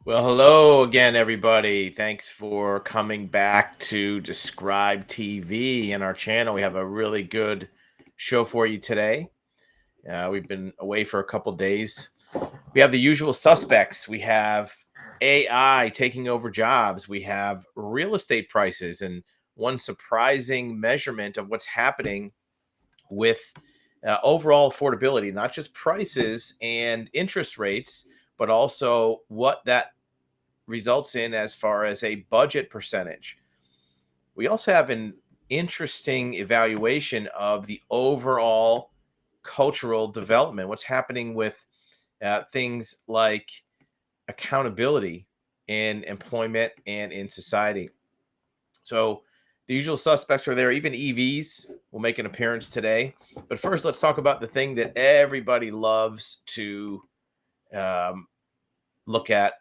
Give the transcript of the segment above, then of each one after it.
Well, hello again, everybody. Thanks for coming back to Describe TV and our channel. We have a really good show for you today. We've been away for a couple days. We have the usual suspects. We have AI taking over jobs. We have real estate prices and one surprising measurement of what's happening with overall affordability, not just prices and interest rates, but also what that results in as far as a budget percentage. We also have an interesting evaluation of the overall cultural development, what's happening with things like accountability in employment and in society. So the usual suspects are there. Even EVs will make an appearance today. But first, let's talk about the thing that everybody loves to um, look at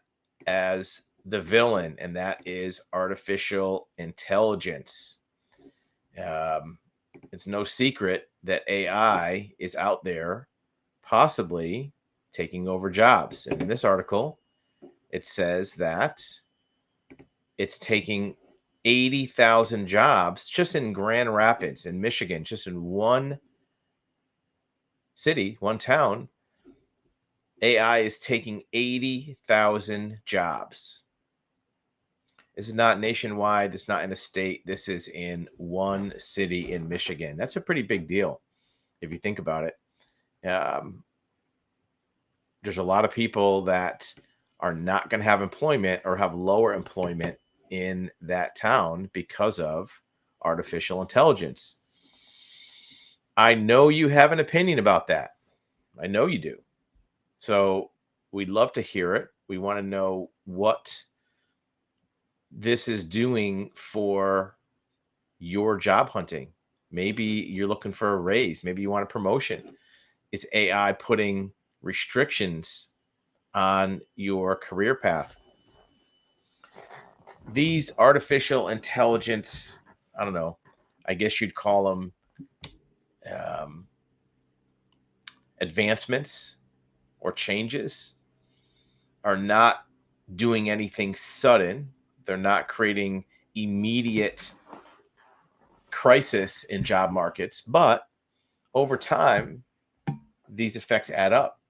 as the villain, and that is artificial intelligence. Um, it's no secret that AI is out there, possibly taking over jobs. And in this article, it says that it's taking 80,000 jobs just in Grand Rapids, in Michigan, just in one city, one town. AI is taking 80,000 jobs. This is not nationwide. This is not in a state. This is in one city in Michigan. That's a pretty big deal if you think about it. There's a lot of people that are not going to have employment or have lower employment in that town because of artificial intelligence. I know you have an opinion about that. I know you do. So we'd love to hear it. We want to know what this is doing for your job hunting. Maybe you're looking for a raise. Maybe you want a promotion. Is AI putting restrictions on your career path? These artificial intelligence, I don't know, I guess you'd call them um, advancements or changes, are not doing anything sudden. They're not creating immediate crisis in job markets, but over time, these effects add up.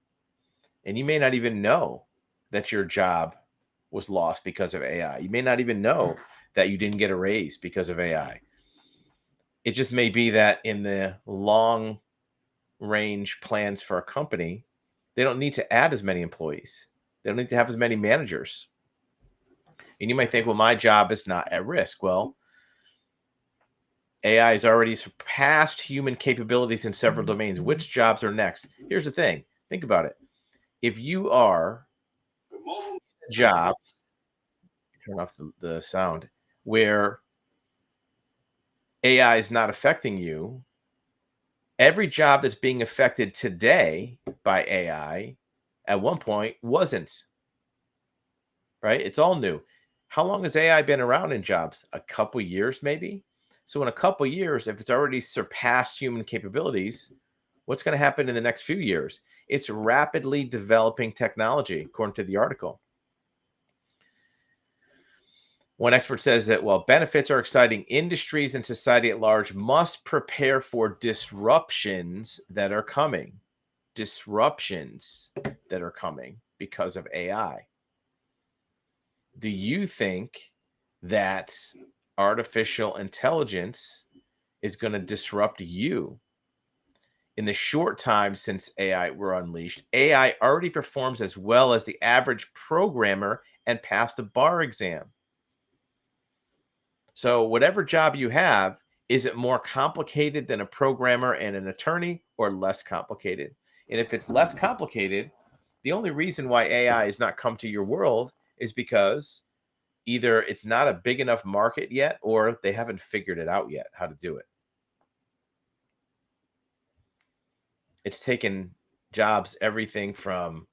And you may not even know that your job was lost because of AI. You may not even know that you didn't get a raise because of AI. It just may be that in the long range plans for a company, they don't need to add as many employees. They don't need to have as many managers. And you might think, well, my job is not at risk. Well, AI has already surpassed human capabilities in several domains. Which jobs are next? Here's the thing. Think about it. If you are a job, turn off the sound, where AI is not affecting you, every job that's being affected today by AI at one point wasn't, right? It's all new. How long has AI been around in jobs? A couple years, maybe? So in a couple years, if it's already surpassed human capabilities, what's going to happen in the next few years? It's rapidly developing technology, according to the article. One expert says that while benefits are exciting, industries and society at large must prepare for disruptions that are coming. Disruptions that are coming because of AI. Do you think that artificial intelligence is going to disrupt you? In the short time since AI were unleashed, AI already performs as well as the average programmer and passed a bar exam. So whatever job you have, is it more complicated than a programmer and an attorney or less complicated? And if it's less complicated, the only reason why AI has not come to your world is because either it's not a big enough market yet or they haven't figured it out yet how to do it. It's taken jobs, everything from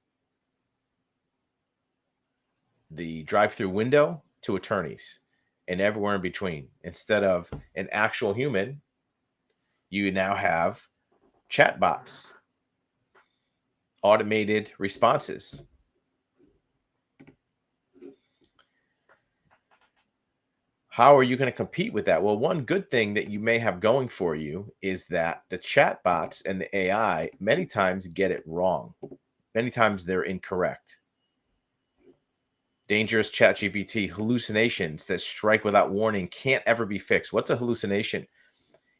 the drive-through window to attorneys and everywhere in between. Instead of an actual human, you now have chatbots, automated responses. How are you going to compete with that? Well, one good thing that you may have going for you is that the chatbots and the AI many times get it wrong. Many times they're incorrect. Dangerous ChatGPT hallucinations that strike without warning can't ever be fixed. What's a hallucination?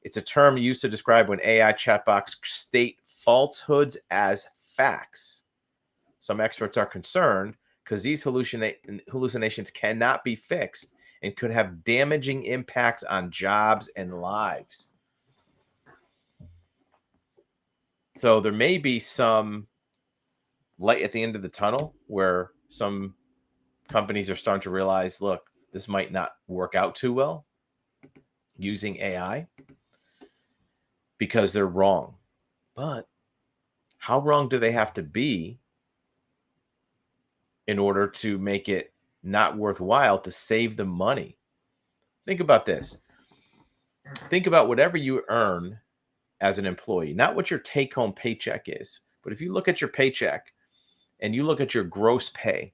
It's a term used to describe when AI chatbots state falsehoods as facts. Some experts are concerned because these hallucinations cannot be fixed and could have damaging impacts on jobs and lives. So there may be some light at the end of the tunnel where some companies are starting to realize, look, this might not work out too well using AI because they're wrong. But how wrong do they have to be in order to make it not worthwhile to save the money? Think about this. Think about whatever you earn as an employee, not what your take home paycheck is. But if you look at your paycheck and you look at your gross pay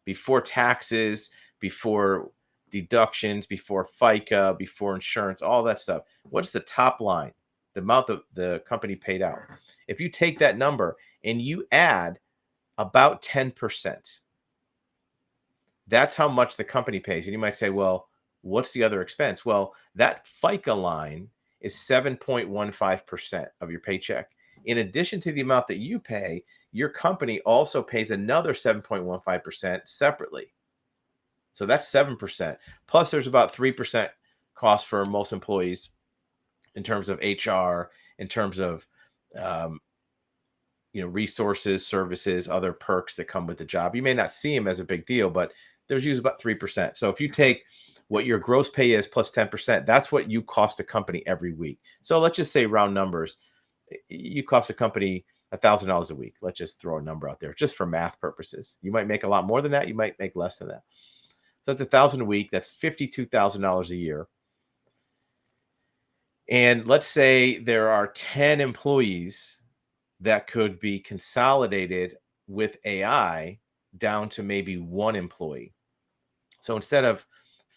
before taxes, before deductions, before FICA, before insurance, all that stuff, what's the top line? The amount that the company paid out. If you take that number and you add about 10%, that's how much the company pays. And you might say, well, what's the other expense? Well, that FICA line is 7.15% of your paycheck. In addition to the amount that you pay, your company also pays another 7.15% separately. So that's 7%. Plus, there's about 3% cost for most employees in terms of HR, in terms of resources, services, other perks that come with the job. You may not see them as a big deal, but there's usually about 3%. So if you take what your gross pay is plus 10%, that's what you cost a company every week. So let's just say round numbers, you cost a company $1,000 a week. Let's just throw a number out there just for math purposes. You might make a lot more than that. You might make less than that. So that's $1,000 a week. That's $52,000 a year. And let's say there are 10 employees that could be consolidated with AI down to maybe one employee. So instead of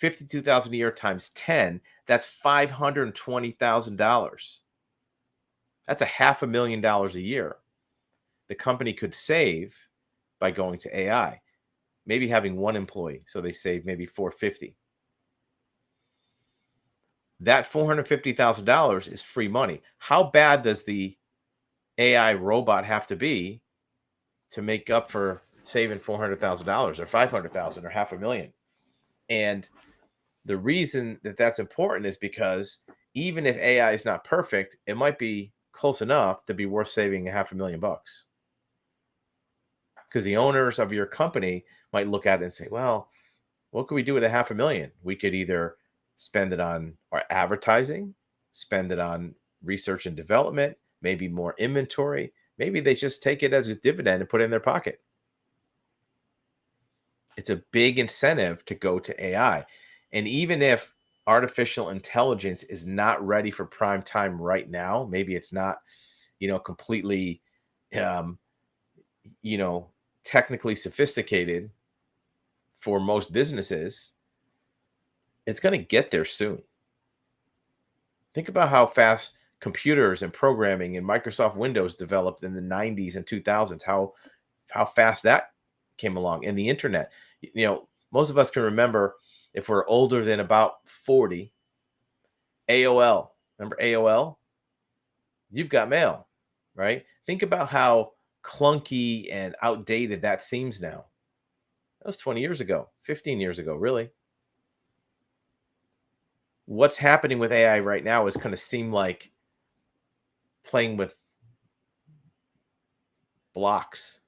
$52,000 a year times 10, that's $520,000. That's $500,000 a year the company could save by going to AI. Maybe having one employee, so they save maybe $450,000. That $450,000 is free money. How bad does the AI robot have to be to make up for saving $400,000 or $500,000 or $500,000? And the reason that that's important is because even if AI is not perfect, it might be close enough to be worth saving $500,000. Because the owners of your company might look at it and say, well, what could we do with $500,000? We could either spend it on our advertising, spend it on research and development, maybe more inventory. Maybe they just take it as a dividend and put it in their pocket. It's a big incentive to go to AI. And even if artificial intelligence is not ready for prime time right now, maybe it's not, completely, technically sophisticated for most businesses, it's going to get there soon. Think about how fast computers and programming and Microsoft Windows developed in the 90s and 2000s, how fast that came along, and the internet. Most of us can remember, if we're older than about 40, AOL. Remember AOL? You've got mail, right? Think about how clunky and outdated that seems now. That was 20 years ago, 15 years ago, really. What's happening with AI right now is kind of seem like playing with blocks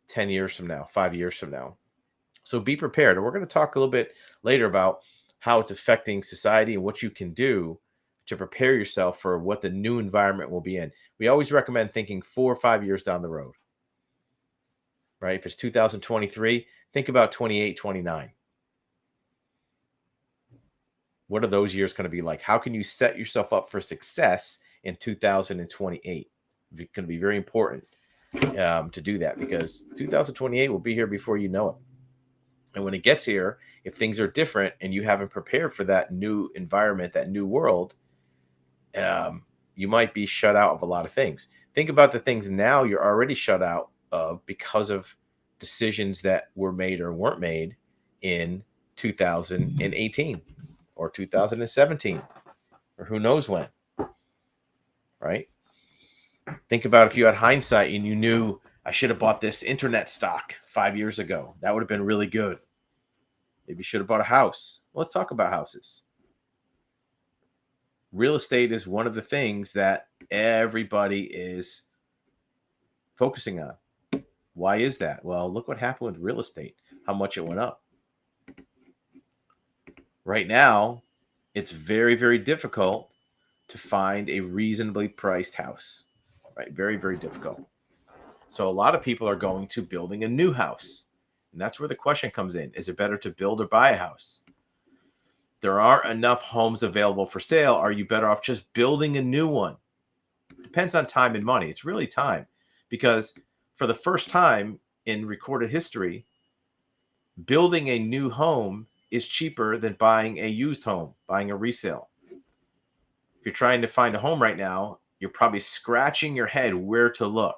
10 years from now, 5 years from now. So be prepared. And we're going to talk a little bit later about how it's affecting society and what you can do to prepare yourself for what the new environment will be in. We always recommend thinking 4 or 5 years down the road, right? If it's 2023, think about 28, 29. What are those years going to be like? How can you set yourself up for success in 2028? It's going to be very important to do that, because 2028 will be here before you know it. And when it gets here, if things are different and you haven't prepared for that new environment, that new world, you might be shut out of a lot of things. Think about the things now you're already shut out of because of decisions that were made or weren't made in 2018 or 2017 or who knows when, right? Think about if you had hindsight and you knew I should have bought this internet stock 5 years ago. That would have been really good. Maybe you should have bought a house. Well, let's talk about houses. Real estate is one of the things that everybody is focusing on. Why is that? Well, look what happened with real estate, how much it went up. Right now, it's very, very difficult to find a reasonably priced house, right? Very, very difficult. So a lot of people are going to building a new house. And that's where the question comes in. Is it better to build or buy a house? There aren't enough homes available for sale. Are you better off just building a new one? Depends on time and money. It's really time, because for the first time in recorded history, building a new home is cheaper than buying a used home, buying a resale. If you're trying to find a home right now, you're probably scratching your head where to look.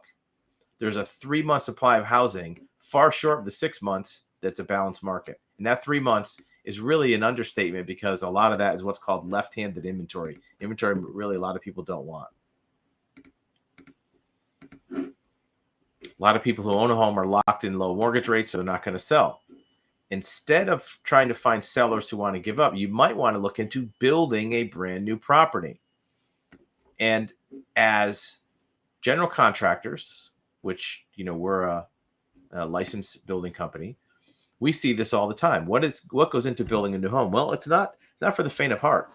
There's a 3-month supply of housing, far short of the 6 months that's a balanced market. And that 3 months is really an understatement, because a lot of that is what's called left-handed inventory. Inventory really a lot of people don't want. A lot of people who own a home are locked in low mortgage rates, so they're not going to sell. Instead of trying to find sellers who want to give up, you might want to look into building a brand new property. And as general contractors, which, we're a licensed building company, we see this all the time. What goes into building a new home? Well, it's not for the faint of heart.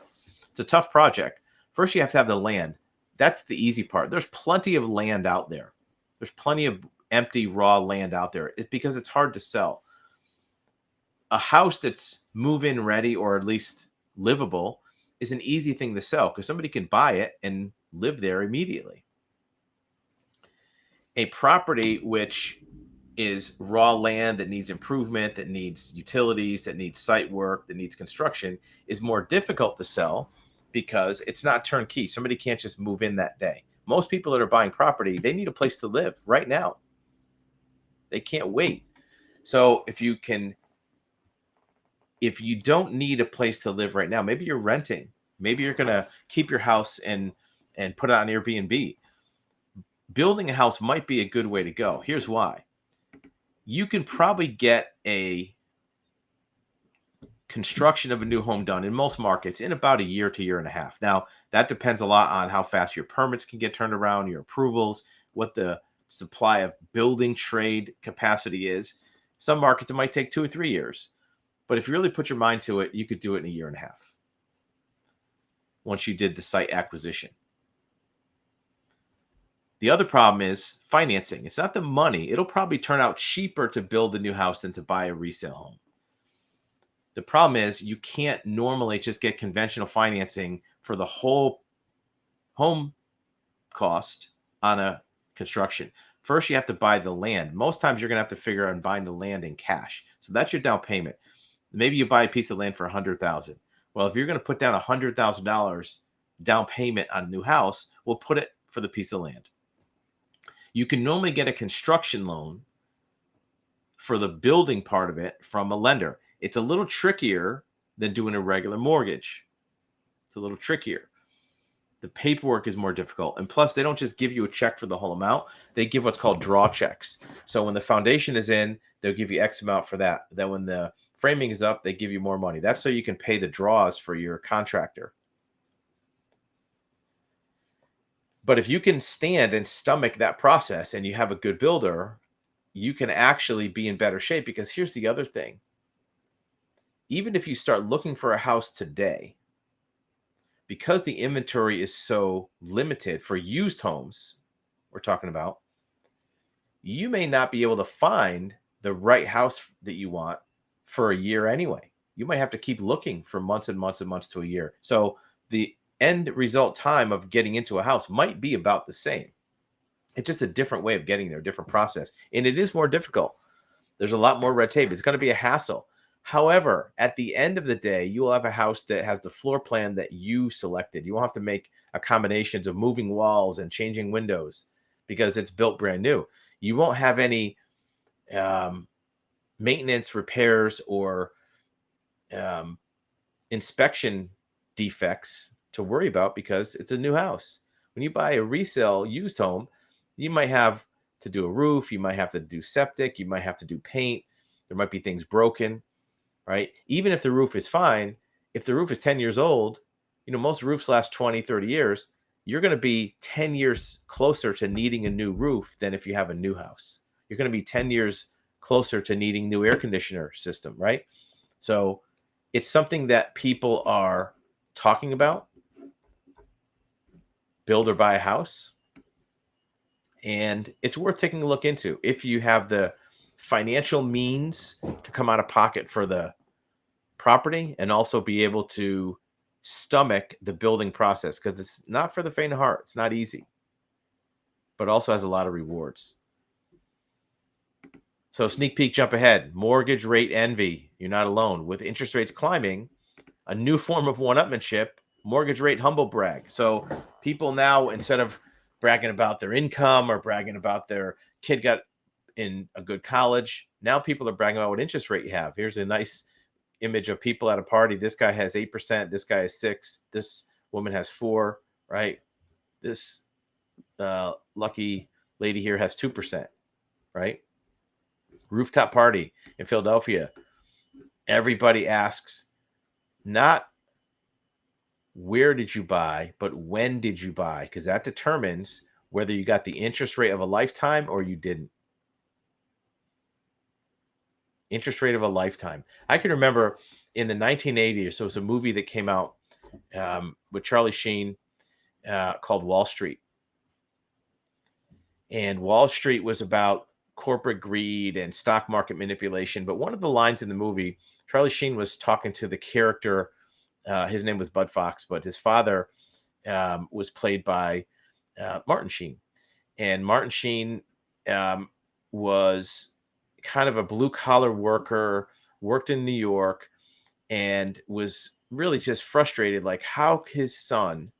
It's a tough project. First, you have to have the land. That's the easy part. There's plenty of land out there. There's plenty of empty, raw land out there. It's because it's hard to sell. A house that's move-in ready, or at least livable, is an easy thing to sell because somebody can buy it and live there immediately. A property which is raw land that needs improvement, that needs utilities, that needs site work, that needs construction, is more difficult to sell because it's not turnkey. Somebody can't just move in that day. Most people that are buying property, they need a place to live right now. They can't wait. So if you don't need a place to live right now, maybe you're renting. Maybe you're going to keep your house and put it on Airbnb. Building a house might be a good way to go. Here's why. You can probably get a construction of a new home done in most markets in about a year to year and a half. Now, that depends a lot on how fast your permits can get turned around, your approvals, what the supply of building trade capacity is. Some markets, it might take 2 or 3 years. But if you really put your mind to it, you could do it in a year and a half once you did the site acquisition. The other problem is financing. It's not the money. It'll probably turn out cheaper to build a new house than to buy a resale home. The problem is you can't normally just get conventional financing for the whole home cost on a construction. First, you have to buy the land. Most times you're going to have to figure out buying the land in cash. So that's your down payment. Maybe you buy a piece of land for $100,000. Well, if you're going to put down $100,000 down payment on a new house, we'll put it for the piece of land. You can normally get a construction loan for the building part of it from a lender. It's a little trickier than doing a regular mortgage. It's a little trickier. The paperwork is more difficult. And plus, they don't just give you a check for the whole amount. They give what's called draw checks. So when the foundation is in, they'll give you X amount for that. Then when the framing is up, they give you more money. That's so you can pay the draws for your contractor. But if you can stand and stomach that process and you have a good builder, you can actually be in better shape, because here's the other thing. Even if you start looking for a house today, because the inventory is so limited for used homes, we're talking about, you may not be able to find the right house that you want for a year anyway. You might have to keep looking for months and months and months to a year. So the end result time of getting into a house might be about the same. It's just a different way of getting there, different process. And it is more difficult. There's a lot more red tape. It's going to be a hassle. However, at the end of the day, you will have a house that has the floor plan that you selected. You won't have to make accommodations of moving walls and changing windows because it's built brand new. You won't have any um, maintenance, repairs, or um, inspection defects to worry about because it's a new house. When you buy a resale used home, you might have to do a roof, you might have to do septic, you might have to do paint, there might be things broken, right? Even if the roof is fine, if the roof is 10 years old, most roofs last 20, 30 years, you're going to be 10 years closer to needing a new roof than if you have a new house. You're going to be 10 years closer to needing new air conditioner system, right? So it's something that people are talking about, build or buy a house. And it's worth taking a look into if you have the financial means to come out of pocket for the property and also be able to stomach the building process, because it's not for the faint of heart. It's not easy, but also has a lot of rewards. So sneak peek, jump ahead. Mortgage rate envy. You're not alone. With interest rates climbing, a new form of one-upmanship, mortgage rate humble brag. So people now, instead of bragging about their income or bragging about their kid got in a good college, now people are bragging about what interest rate you have. Here's a nice image of people at a party. This guy has 8%. This guy has 6%. This woman has 4%, right? This lucky lady here has 2%, right? Rooftop party in Philadelphia. Everybody asks, not where did you buy, but when did you buy? Because that determines whether you got the interest rate of a lifetime or you didn't. Interest rate of a lifetime. I can remember in the 1980s, so it was a movie that came out with Charlie Sheen called Wall Street. And Wall Street was about corporate greed and stock market manipulation. But one of the lines in the movie, Charlie Sheen was talking to the character. His name was Bud Fox, but his father was played by Martin Sheen. And Martin Sheen was kind of a blue collar worker, worked in New York, and was really just frustrated, like how his son,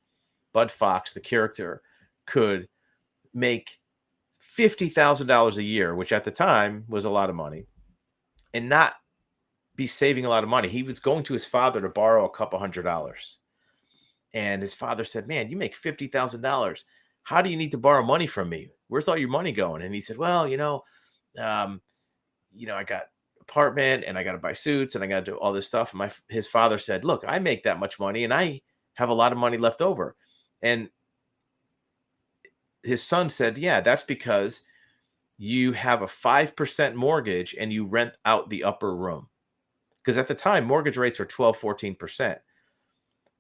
Bud Fox, the character, could make $50,000 a year, which at the time was a lot of money, and not be saving a lot of money. He was going to his father to borrow a couple $100s. And his father said, "Man, you make $50,000. How do you need to borrow money from me? Where's all your money going?" And he said, "Well, I got apartment and I got to buy suits and I got to do all this stuff." And his father said, "Look, I make that much money and I have a lot of money left over." And his son said, "Yeah, that's because you have a 5% mortgage and you rent out the upper room." Because at the time, mortgage rates are 12, 14%.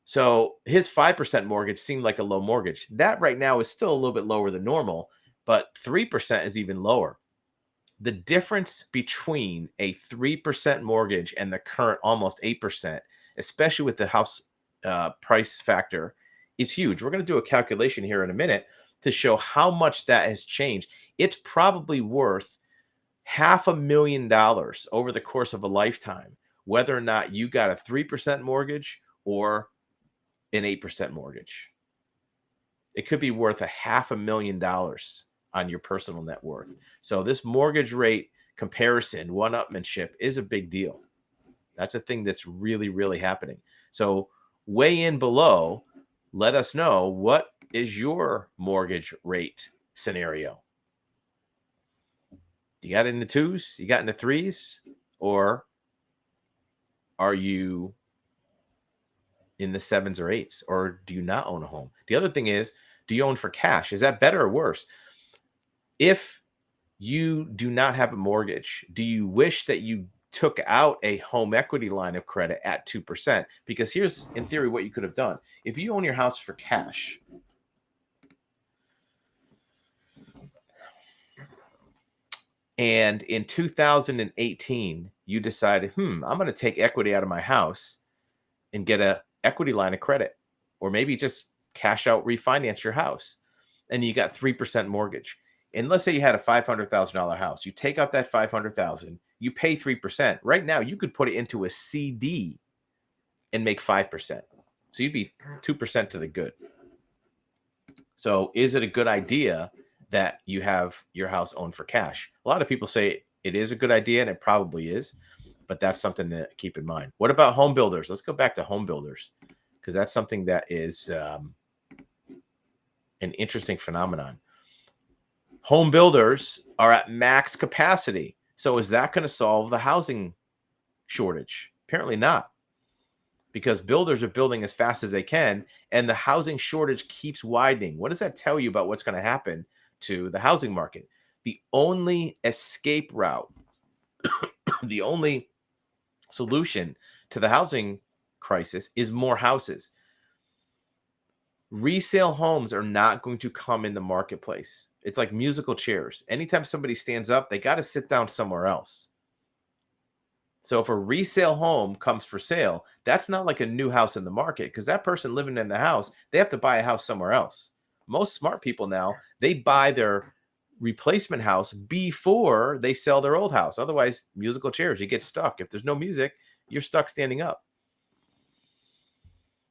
So his 5% mortgage seemed like a low mortgage. That right now is still a little bit lower than normal, but 3% is even lower. The difference between a 3% mortgage and the current almost 8%, especially with the house price factor, is huge. We're going to do a calculation here in a minute to show how much that has changed. It's probably worth $500,000 over the course of a lifetime, whether or not you got a 3% mortgage or an 8% mortgage. It could be worth $500,000 on your personal net worth. So this mortgage rate comparison, one-upmanship, is a big deal. That's a thing that's really, really happening. So weigh in below. Let us know, what is your mortgage rate scenario? You got in the 2s? You got in the 3s? Or are you in the 7s or 8s? Or do you not own a home? The other thing is, do you own for cash? Is that better or worse? If you do not have a mortgage, do you wish that you took out a home equity line of credit at 2%? Because here's, in theory, what you could have done. If you own your house for cash, and in 2018, you decided, I'm going to take equity out of my house and get a equity line of credit, or maybe just cash out, refinance your house, and you got 3% mortgage. And let's say you had a $500,000 house. You take out that $500,000, you pay 3%. Right now, you could put it into a CD and make 5%. So you'd be 2% to the good. So is it a good idea that you have your house owned for cash? A lot of people say it is a good idea, and it probably is, but that's something to keep in mind. What about home builders? Let's go back to home builders, because that's something that is an interesting phenomenon. Home builders are at max capacity. So is that going to solve the housing shortage? Apparently not, because builders are building as fast as they can, and the housing shortage keeps widening. What does that tell you about what's going to happen to the housing market? The only escape route, the only solution to the housing crisis is more houses. Resale homes are not going to come in the marketplace. It's like musical chairs. Anytime somebody stands up, they got to sit down somewhere else. So if a resale home comes for sale, that's not like a new house in the market, because that person living in the house, they have to buy a house somewhere else. Most smart people now, they buy their replacement house before they sell their old house. Otherwise, musical chairs, you get stuck. If there's no music, you're stuck standing up.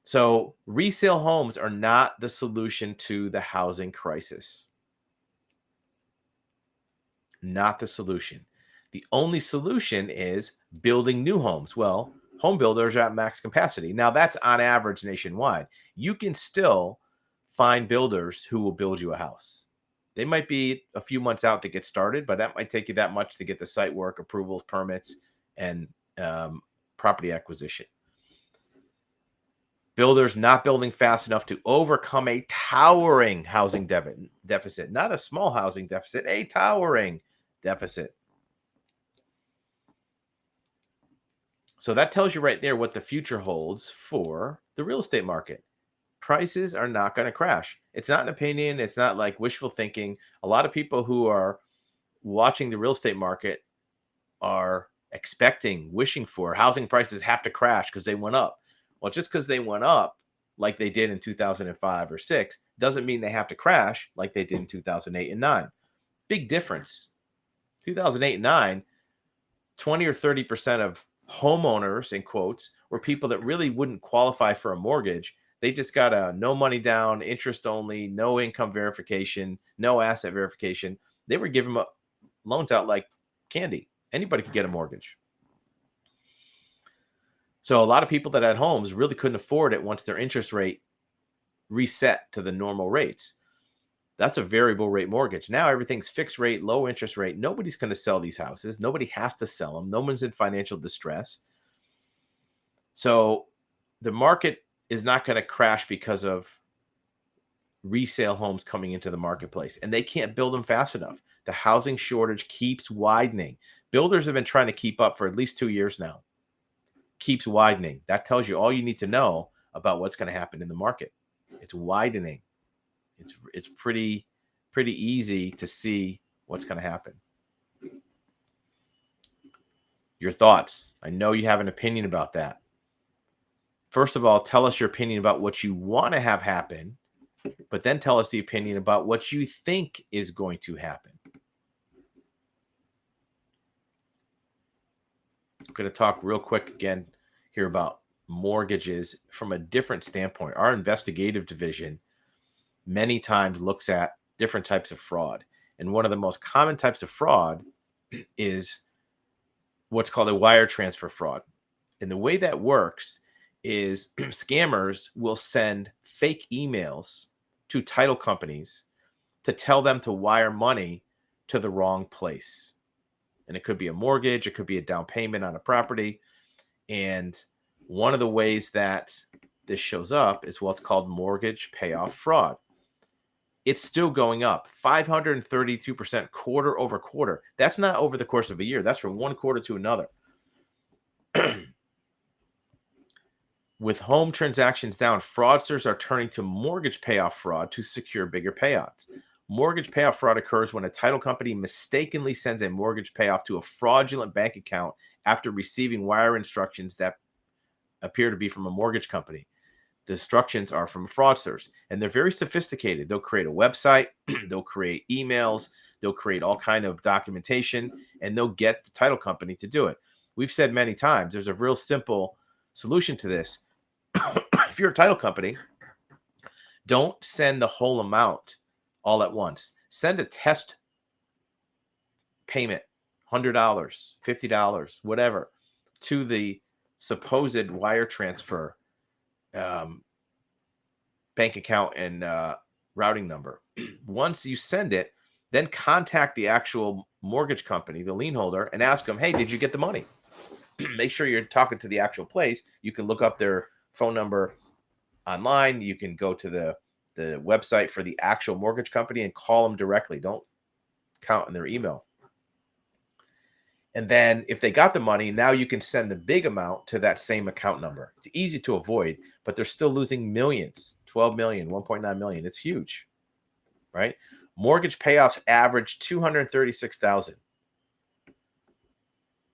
So resale homes are not the solution to the housing crisis. Not the solution. The only solution is building new homes. Well, home builders are at max capacity. Now, that's on average nationwide. You can still find builders who will build you a house. They might be a few months out to get started, but that might take you that much to get the site work, approvals, permits, and property acquisition. Builders not building fast enough to overcome a towering housing deficit, not a small housing deficit, a towering deficit. So that tells you right there what the future holds for the real estate market. Prices are not going to crash. It's not an opinion. It's not like wishful thinking. A lot of people who are watching the real estate market are expecting, wishing for housing prices have to crash because they went up. Well, just because they went up like they did in 2005 or 6 doesn't mean they have to crash like they did in 2008 and 9. Big difference. 2008 and 9, 20 or 30% of homeowners, in quotes, were people that really wouldn't qualify for a mortgage. They just got a no money down, interest only, no income verification, no asset verification. They were giving loans out like candy. Anybody could get a mortgage. So a lot of people that had homes really couldn't afford it once their interest rate reset to the normal rates. That's a variable rate mortgage. Now everything's fixed rate, low interest rate. Nobody's going to sell these houses. Nobody has to sell them. No one's in financial distress. So the market is not going to crash because of resale homes coming into the marketplace, and they can't build them fast enough. The housing shortage keeps widening. Builders have been trying to keep up for at least 2 years now. Keeps widening. That tells you all you need to know about what's going to happen in the market. It's widening. It's pretty easy to see what's going to happen. Your thoughts. I know you have an opinion about that. First of all, tell us your opinion about what you want to have happen, but then tell us the opinion about what you think is going to happen. I'm going to talk real quick again here about mortgages from a different standpoint. Our investigative division many times looks at different types of fraud. And one of the most common types of fraud is what's called a wire transfer fraud. And the way that works is scammers will send fake emails to title companies to tell them to wire money to the wrong place. And it could be a mortgage, it could be a down payment on a property. And one of the ways that this shows up is what's called mortgage payoff fraud. It's still going up 532% quarter over quarter. That's not over the course of a year. That's from one quarter to another. With home transactions down, fraudsters are turning to mortgage payoff fraud to secure bigger payouts. Mortgage payoff fraud occurs when a title company mistakenly sends a mortgage payoff to a fraudulent bank account after receiving wire instructions that appear to be from a mortgage company. The instructions are from fraudsters, and they're very sophisticated. They'll create a website, they'll create emails, They'll create all kind of documentation, and they'll get the title company to do it. We've said many times, there's a real simple solution to this. If you're a title company, don't send the whole amount all at once. Send a test payment, $100, $50, whatever, to the supposed wire transfer bank account and routing number. Once you send it, then contact the actual mortgage company, the lien holder, and ask them, hey, did you get the money? Make sure you're talking to the actual place. You can look up their phone number online. You can go to the website for the actual mortgage company and call them directly. Don't count on their email. And then if they got the money, now you can send the big amount to that same account number. It's easy to avoid, but they're still losing millions, 12 million, 1.9 million. It's huge, right? Mortgage payoffs average 236,000.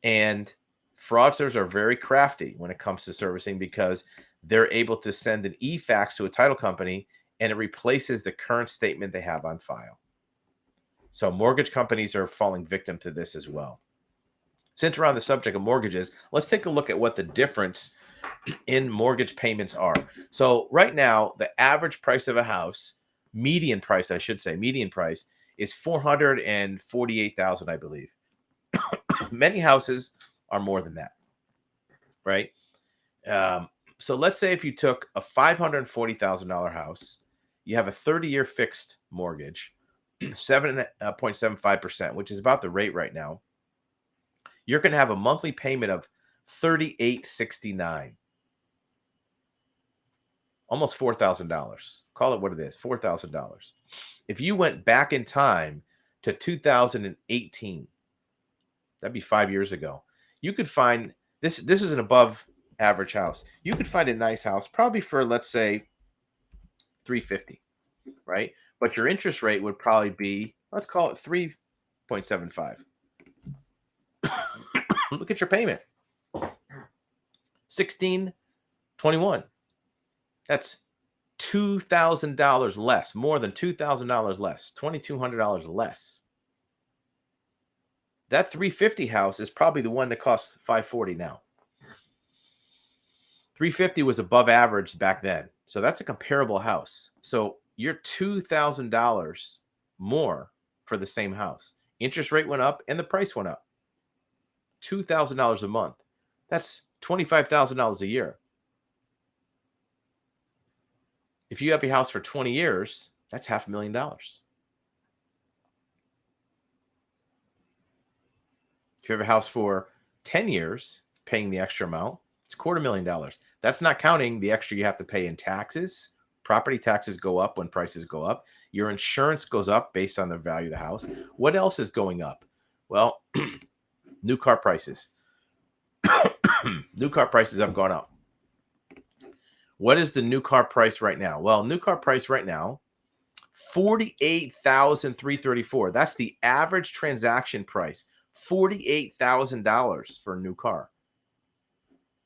And fraudsters are very crafty when it comes to servicing because they're able to send an e-fax to a title company and it replaces the current statement they have on file. So mortgage companies are falling victim to this as well. Since we're on the subject of mortgages, let's take a look at what the difference in mortgage payments are. So right now, the average price of a house, median price, I should say, median price is $448,000, I believe. Many houses are more than that, right? So let's say if you took a $540,000 house, you have a 30-year fixed mortgage, 7.75%, which is about the rate right now. You're going to have a monthly payment of $3,869, almost $4,000. Call it what it is, $4,000. If you went back in time to 2018, that'd be 5 years ago, you could find this. This is an above average house. You could find a nice house probably for, let's say, $350, right? But your interest rate would probably be, let's call it 3.75. Look at your payment. $1,621. That's $2,000 less, more than $2,000 less, $2,200 less. That 350 house is probably the one that costs $540 now. 350 was above average back then. So that's a comparable house. So you're $2,000 more for the same house. Interest rate went up and the price went up. $2,000 a month. That's $25,000 a year. If you have your house for 20 years, that's $500,000. If you have a house for 10 years, paying the extra amount, it's $250,000. That's not counting the extra you have to pay in taxes. Property taxes go up when prices go up. Your insurance goes up based on the value of the house. What else is going up? Well, new car prices. New car prices have gone up. What is the new car price right now? Well, new car price right now, $48,334. That's the average transaction price. $48,000 for a new car.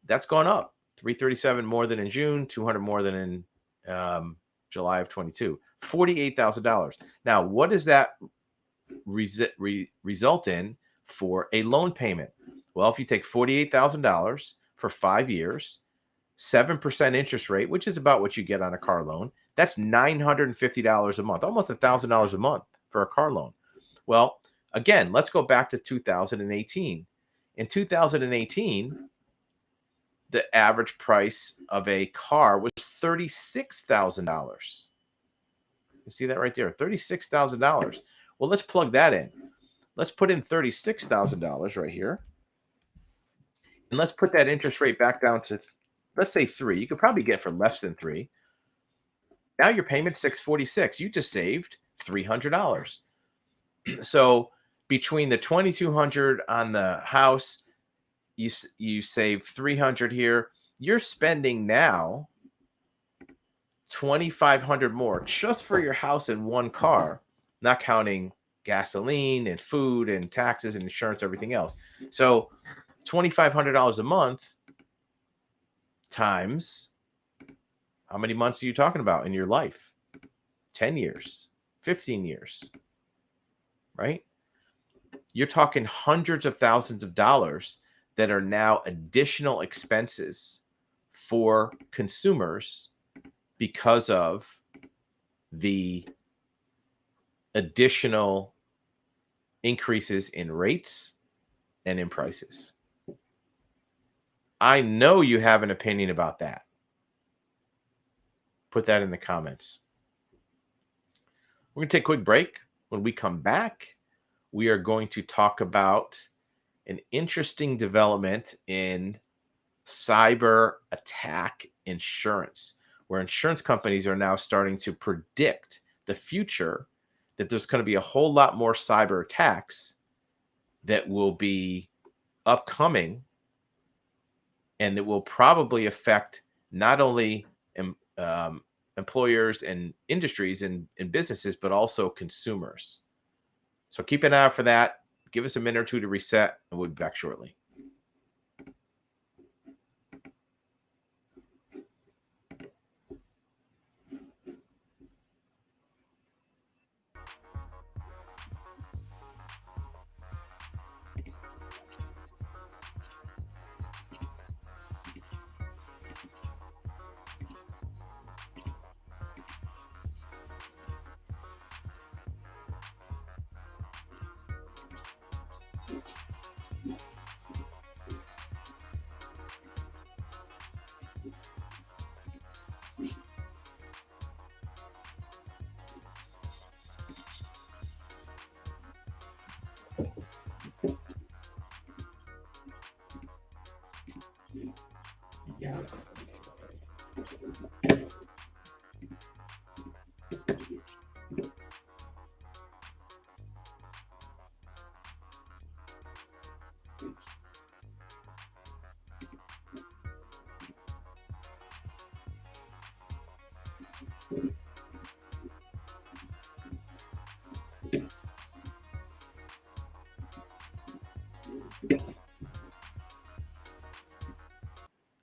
That's gone up. $337 more than in June, $200 more than in July of 22. $48,000. Now, what does that result in for a loan payment? Well, if you take $48,000 for 5 years, 7% interest rate, which is about what you get on a car loan, that's $950 a month, almost $1,000 a month for a car loan. Well, again, let's go back to 2018. In 2018, the average price of a car was $36,000. You see that right there, $36,000. Well, let's plug that in. Let's put in $36,000 right here. And let's put that interest rate back down to, let's say 3. You could probably get for less than 3. Now your payment's $646. You just saved $300. So between the $2,200 on the house, you save $300 here. You're spending now $2,500 more just for your house and one car, not counting gasoline and food and taxes and insurance, everything else. So $2,500 a month times, how many months are you talking about in your life? 10 years, 15 years, right? You're talking hundreds of thousands of dollars that are now additional expenses for consumers because of the additional increases in rates and in prices. I know you have an opinion about that. Put that in the comments. We're going to take a quick break. When we come back, we are going to talk about an interesting development in cyber attack insurance, where insurance companies are now starting to predict the future, that there's going to be a whole lot more cyber attacks that will be upcoming, and that will probably affect not only employers and industries and businesses, but also consumers. So keep an eye out for that. Give us a minute or two to reset, and we'll be back shortly.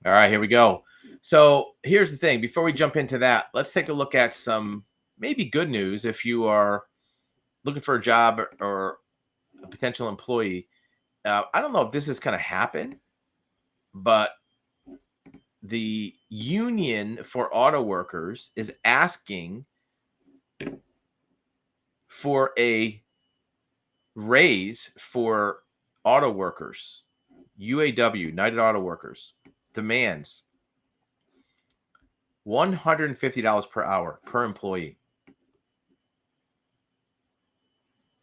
All right, here we go. So here's the thing. Before we jump into that, let's take a look at some maybe good news if you are looking for a job or a potential employee. I don't know if this is going to happen, but the union for auto workers is asking for a raise for auto workers. UAW, United Auto Workers, demands $150 per hour per employee.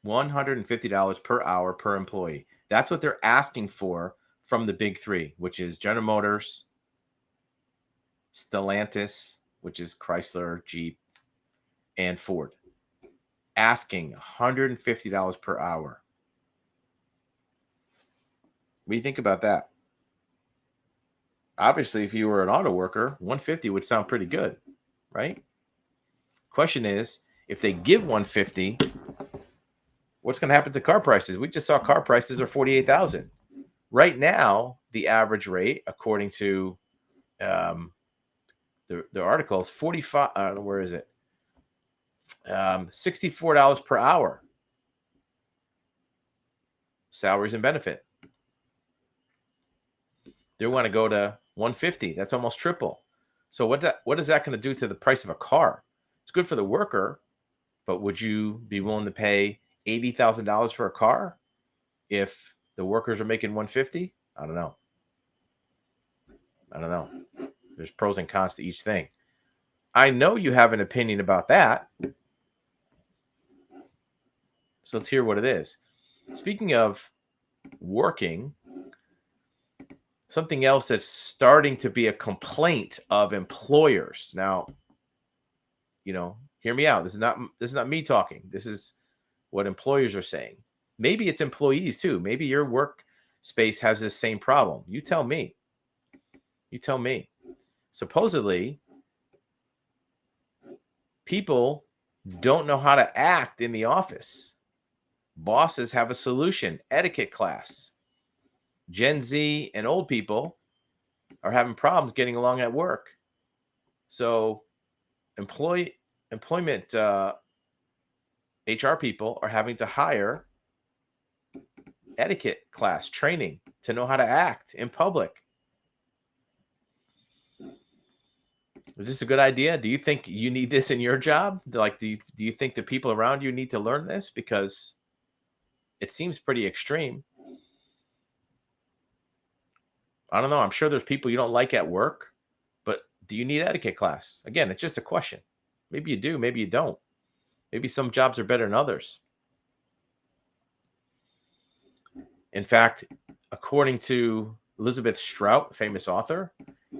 $150 per hour per employee. That's what they're asking for from the big three, which is General Motors, Stellantis, which is Chrysler, Jeep, and Ford. Asking $150 per hour. What do you think about that? Obviously, if you were an auto worker, 150 would sound pretty good, right? Question is, if they give 150, what's going to happen to car prices? We just saw car prices are 48,000. Right now, the average rate, according to the article, is 45. Where is it? $64 per hour. Salaries and benefit. They want to go to 150. That's almost triple. So what is that going to do to the price of a car? It's good for the worker, but would you be willing to pay $80,000 for a car if the workers are making 150? I don't know. There's pros and cons to each thing. I know you have an opinion about that. So let's hear what it is. Speaking of working, something else that's starting to be a complaint of employers. Now, hear me out. This is not me talking. This is what employers are saying. Maybe it's employees too. Maybe your workspace has this same problem. You tell me. Supposedly, people don't know how to act in the office. Bosses have a solution, etiquette class. Gen Z and old people are having problems getting along at work. So employment HR people are having to hire etiquette class training to know how to act in public. Is this a good idea? Do you think you need this in your job? Like, do you think the people around you need to learn this? Because it seems pretty extreme. I don't know. I'm sure there's people you don't like at work, but do you need etiquette class? Again, it's just a question. Maybe you do, maybe you don't. Maybe some jobs are better than others. In fact, according to Elizabeth Strout, famous author,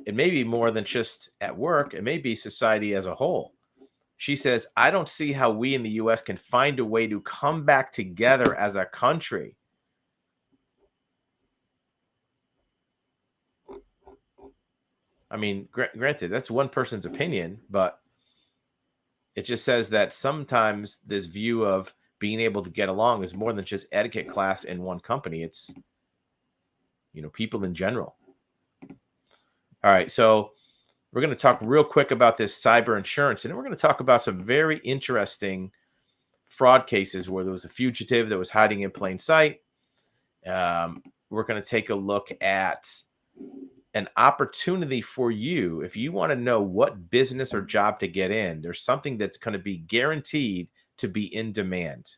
it may be more than just at work. It may be society as a whole. She says, I don't see how we in the US can find a way to come back together as a country. I mean, granted, that's one person's opinion, but it just says that sometimes this view of being able to get along is more than just etiquette class in one company. It's, people in general. All right. So we're going to talk real quick about this cyber insurance, and then we're going to talk about some very interesting fraud cases where there was a fugitive that was hiding in plain sight. We're going to take a look at an opportunity for you. If you want to know what business or job to get in, there's something that's going to be guaranteed to be in demand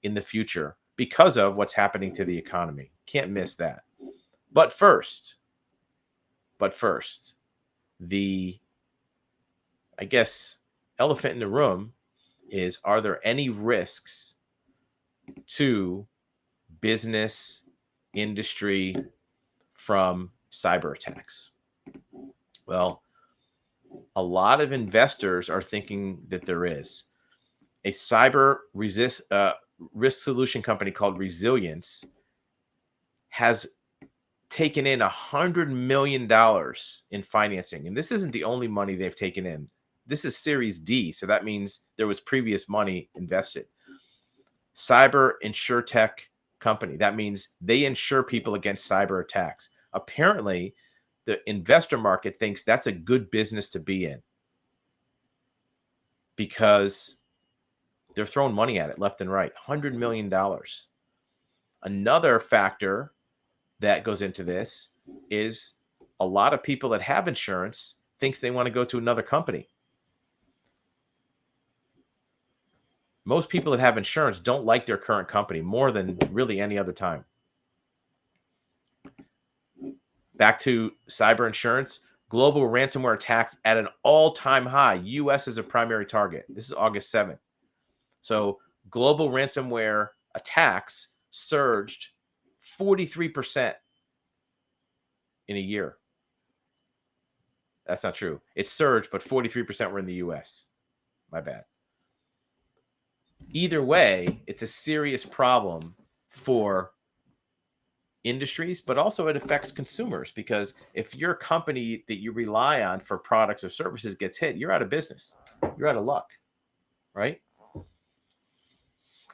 in the future because of what's happening to the economy. Can't miss that. But first, the, I guess, elephant in the room is, are there any risks to business industry from cyber attacks? Well, a lot of investors are thinking that there is. A cyber risk solution company called Resilience has taken in $100 million in financing. And this isn't the only money they've taken in. This is Series D. So that means there was previous money invested. Cyber InsurTech company. That means they insure people against cyber attacks. Apparently, the investor market thinks that's a good business to be in because they're throwing money at it left and right. $100 million. Another factor that goes into this is a lot of people that have insurance thinks they want to go to another company. Most people that have insurance don't like their current company more than really any other time. Back to cyber insurance, global ransomware attacks at an all-time high. US is a primary target. This is August 7th. So global ransomware attacks surged 43% in a year. That's not true. It surged, but 43% were in the US. My bad. Either way, it's a serious problem for industries, but also it affects consumers, because if your company that you rely on for products or services gets hit, you're out of business. You're out of luck, right?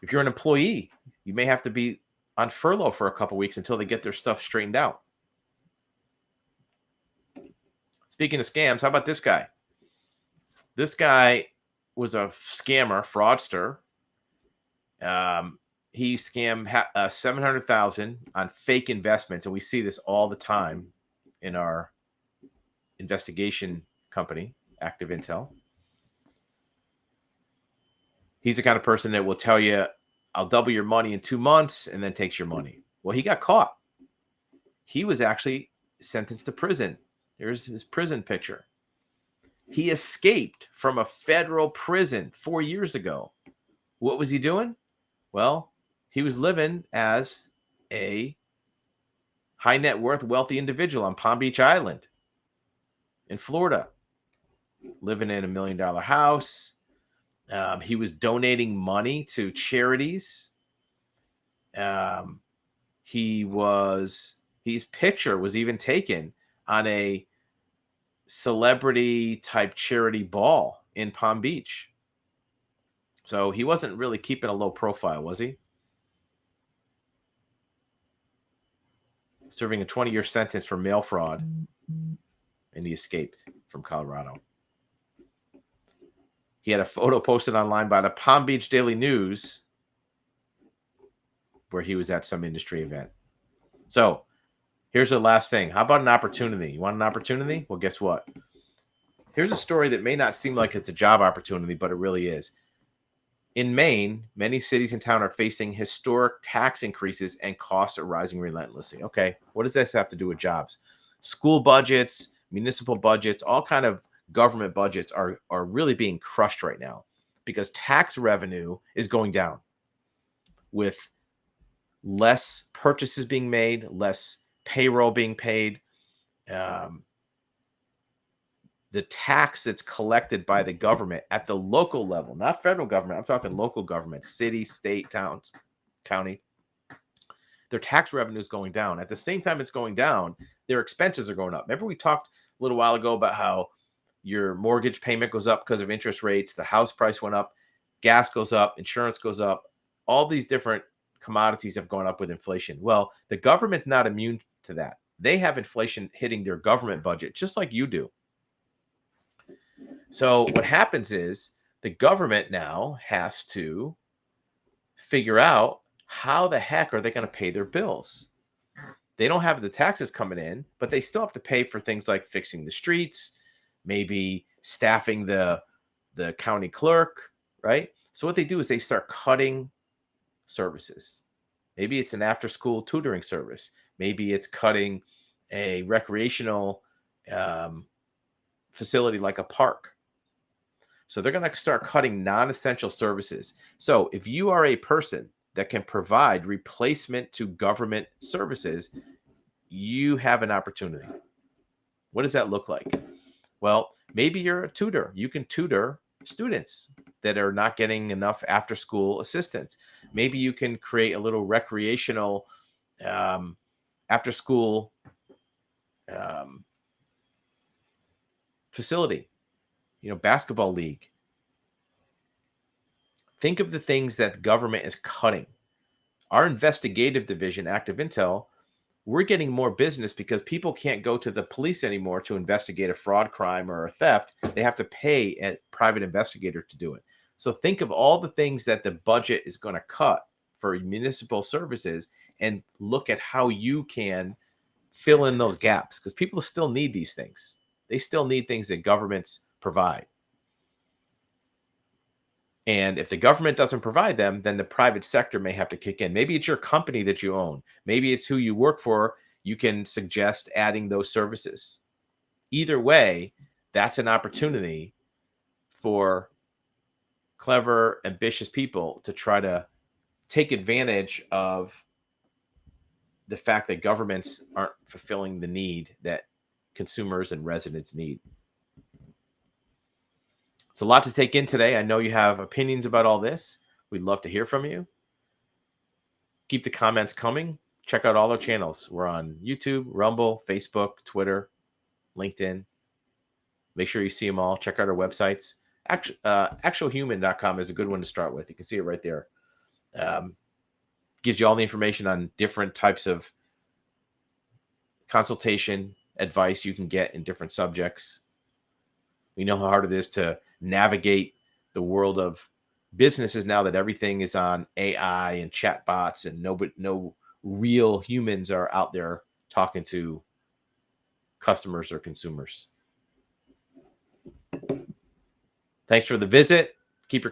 If you're an employee, you may have to be on furlough for a couple of weeks until they get their stuff straightened out. Speaking of scams, how about this guy? This guy was a scammer, fraudster. He scammed $700,000 on fake investments, and we see this all the time in our investigation company, Active Intel. He's the kind of person that will tell you, I'll double your money in 2 months, and then takes your money. Well, he got caught. He was actually sentenced to prison. Here's his prison picture. He escaped from a federal prison 4 years ago. What was he doing? Well, he was living as a high net worth, wealthy individual on Palm Beach Island in Florida, living in $1 million house. He was donating money to charities. His picture was even taken on a celebrity type charity ball in Palm Beach. So he wasn't really keeping a low profile, was he? Serving a 20-year sentence for mail fraud, and he escaped from Colorado. He had a photo posted online by the Palm Beach Daily News where he was at some industry event. So here's the last thing. How about an opportunity? You want an opportunity? Well, guess what? Here's a story that may not seem like it's a job opportunity, but it really is. In Maine, many cities and towns are facing historic tax increases and costs are rising relentlessly. Okay, what does this have to do with jobs? School budgets, municipal budgets, all kind of government budgets are really being crushed right now because tax revenue is going down with less purchases being made, less payroll being paid. Um, the tax that's collected by the government at the local level, not federal government, I'm talking local government, city, state, towns, county, their tax revenue is going down. At the same time it's going down, their expenses are going up. Remember we talked a little while ago about how your mortgage payment goes up because of interest rates, the house price went up, gas goes up, insurance goes up, all these different commodities have gone up with inflation. Well, the government's not immune to that. They have inflation hitting their government budget just like you do. So what happens is the government now has to figure out how the heck are they going to pay their bills. They don't have the taxes coming in, but they still have to pay for things like fixing the streets, maybe staffing the county clerk, right? So what they do is they start cutting services. Maybe it's an after-school tutoring service. Maybe it's cutting a recreational facility like a park. So they're going to start cutting non-essential services. So if you are a person that can provide replacement to government services, you have an opportunity. What does that look like? Well, maybe you're a tutor. You can tutor students that are not getting enough after-school assistance. Maybe you can create a little recreational after-school facility, basketball league. Think of the things that the government is cutting. Our investigative division, Active Intel, we're getting more business because people can't go to the police anymore to investigate a fraud crime or a theft. They have to pay a private investigator to do it. So think of all the things that the budget is going to cut for municipal services and look at how you can fill in those gaps because people still need these things. They still need things that governments provide. And if the government doesn't provide them, then the private sector may have to kick in. Maybe it's your company that you own. Maybe it's who you work for. You can suggest adding those services. Either way, that's an opportunity for clever, ambitious people to try to take advantage of the fact that governments aren't fulfilling the need that consumers and residents need. It's a lot to take in today. I know you have opinions about all this. We'd love to hear from you. Keep the comments coming. Check out all our channels. We're on YouTube, Rumble, Facebook, Twitter, LinkedIn. Make sure you see them all. Check out our websites. Actualhuman.com is a good one to start with. You can see it right there. Gives you all the information on different types of consultation advice you can get in different subjects. We know how hard it is to navigate the world of businesses now that everything is on AI and chatbots and no real humans are out there talking to customers or consumers. Thanks for the visit. Keep your